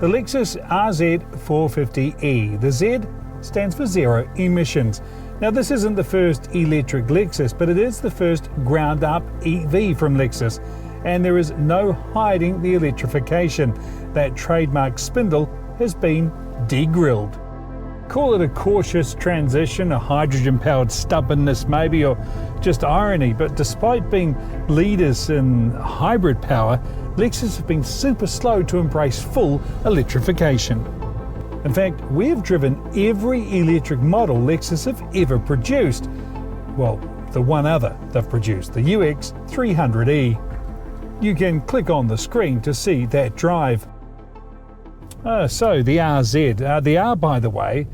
The Lexus RX500e. The Z stands for zero emissions. Now this isn't the first electric Lexus, but it is the first ground-up EV from Lexus, and there is no hiding the electrification. That trademark spindle has been de-grilled. Call it a cautious transition, a hydrogen-powered stubbornness maybe, or just irony, but despite being leaders in hybrid power, Lexus have been super slow to embrace full electrification. In fact, we have driven every electric model Lexus have ever produced. Well, the one other they've produced, the UX300e. You can click on the screen to see that drive. So the RZ, the R, by the way,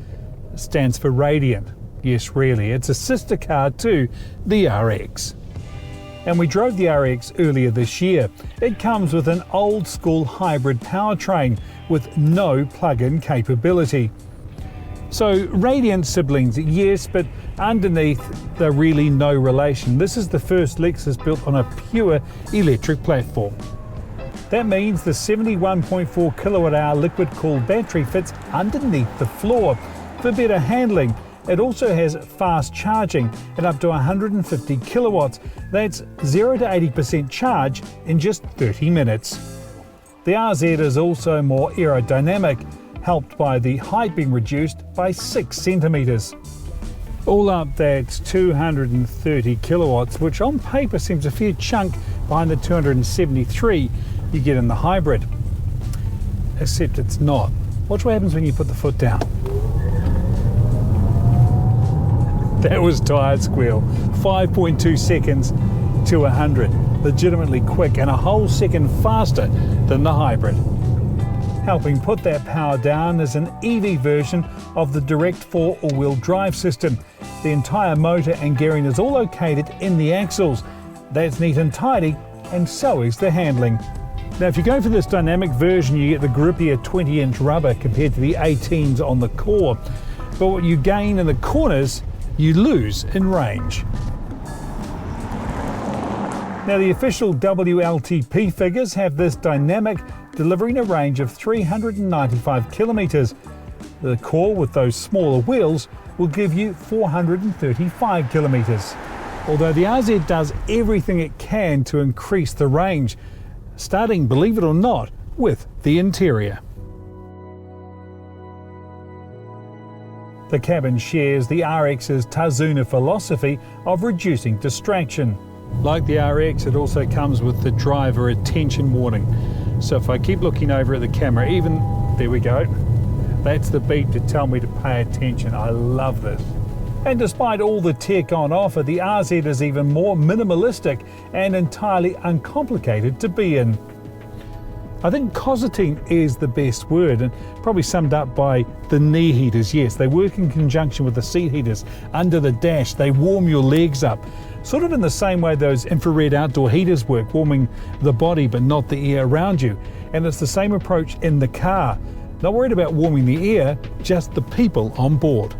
stands for Radiant. Yes, really, it's a sister car to the RX. And we drove the RX earlier this year. It comes with an old school hybrid powertrain with no plug-in capability. So Radiant siblings, yes, but underneath they're really no relation. This is the first Lexus built on a pure electric platform. That means the 71.4 kilowatt-hour liquid-cooled battery fits underneath the floor for better handling. It also has fast charging at up to 150 kilowatts. That's 0 to 80% charge in just 30 minutes. The RZ is also more aerodynamic, helped by the height being reduced by 6 centimeters. All up, that's 230 kilowatts, which on paper seems a fair chunk behind the 273 you get in the hybrid. Except it's not. Watch what happens when you put the foot down. That was tired squeal. 5.2 seconds to 100. Legitimately quick and a whole second faster than the hybrid. Helping put that power down is an EV version of the direct 4 all-wheel drive system. The entire motor and gearing is all located in the axles. That's neat and tidy, and so is the handling. Now if you go for this dynamic version, you get the grippier 20-inch rubber compared to the 18s on the core. But what you gain in the corners, you lose in range. Now the official WLTP figures have this dynamic delivering a range of 395 kilometers. The core with those smaller wheels will give you 435 kilometers. Although the RZ does everything it can to increase the range, starting, believe it or not, with the interior. The cabin shares the RX's Tazuna philosophy of reducing distraction. Like the RX, it also comes with the driver attention warning. So if I keep looking over at the camera, there we go, that's the beep to tell me to pay attention. I love this. And despite all the tech on offer, the RZ is even more minimalistic and entirely uncomplicated to be in. I think cosseting is the best word, and probably summed up by the knee heaters. Yes, they work in conjunction with the seat heaters under the dash. They warm your legs up, sort of in the same way those infrared outdoor heaters work, warming the body but not the air around you. And it's the same approach in the car. Not worried about warming the air, just the people on board.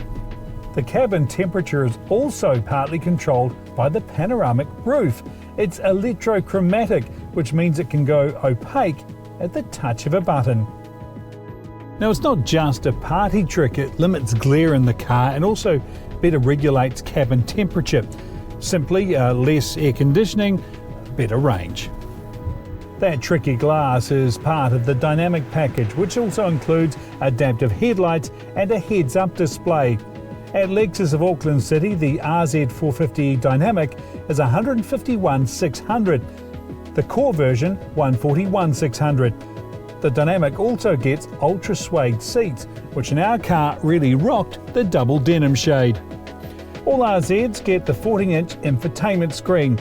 The cabin temperature is also partly controlled by the panoramic roof. It's electrochromatic, which means it can go opaque at the touch of a button. Now it's not just a party trick, it limits glare in the car and also better regulates cabin temperature. Simply less air conditioning, better range. That tricky glass is part of the dynamic package, which also includes adaptive headlights and a heads-up display. At Lexus of Auckland City, the RZ450e Dynamic is 151,600. The core version, 141,600. The Dynamic also gets ultra suede seats, which in our car really rocked the double denim shade. All RZs get the 14-inch infotainment screen.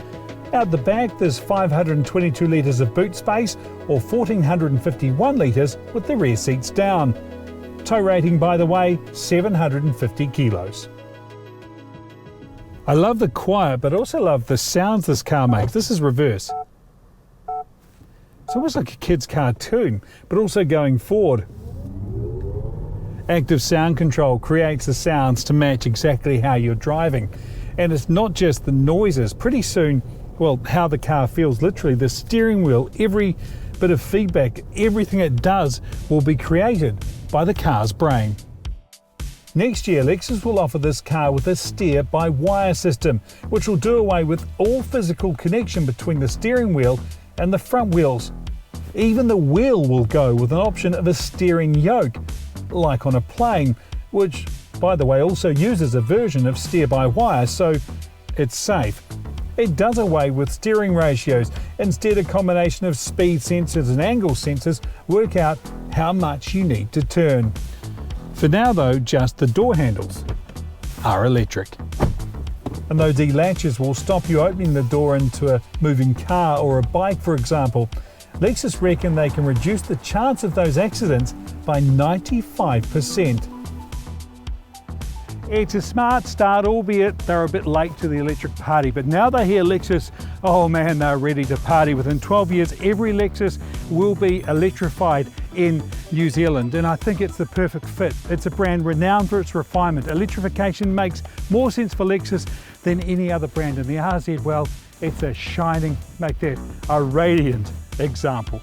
Out the back, there's 522 litres of boot space, or 1,451 litres with the rear seats down. Tow rating, by the way, 750 kilos. I love the quiet, but also love the sounds this car makes. This is reverse. It's almost like a kid's cartoon, but also going forward. Active sound control creates the sounds to match exactly how you're driving. And it's not just the noises. Pretty soon, well, how the car feels, literally the steering wheel, every bit of feedback. Everything it does will be created by the car's brain. Next year, Lexus will offer this car with a steer-by-wire system, which will do away with all physical connection between the steering wheel and the front wheels. Even the wheel will go with an option of a steering yoke, like on a plane, which, by the way, also uses a version of steer-by-wire, so it's safe. It does away with steering ratios. Instead, a combination of speed sensors and angle sensors work out how much you need to turn. For now though, just the door handles are electric. And those E-latches will stop you opening the door into a moving car or a bike, for example. Lexus reckon they can reduce the chance of those accidents by 95%. It's a smart start, albeit they're a bit late to the electric party, but now they hear Lexus, oh man, they're ready to party. Within 12 years, every Lexus will be electrified in New Zealand, and I think it's the perfect fit. It's a brand renowned for its refinement. Electrification makes more sense for Lexus than any other brand, and the RZ, well, it's a shining, make that a radiant example.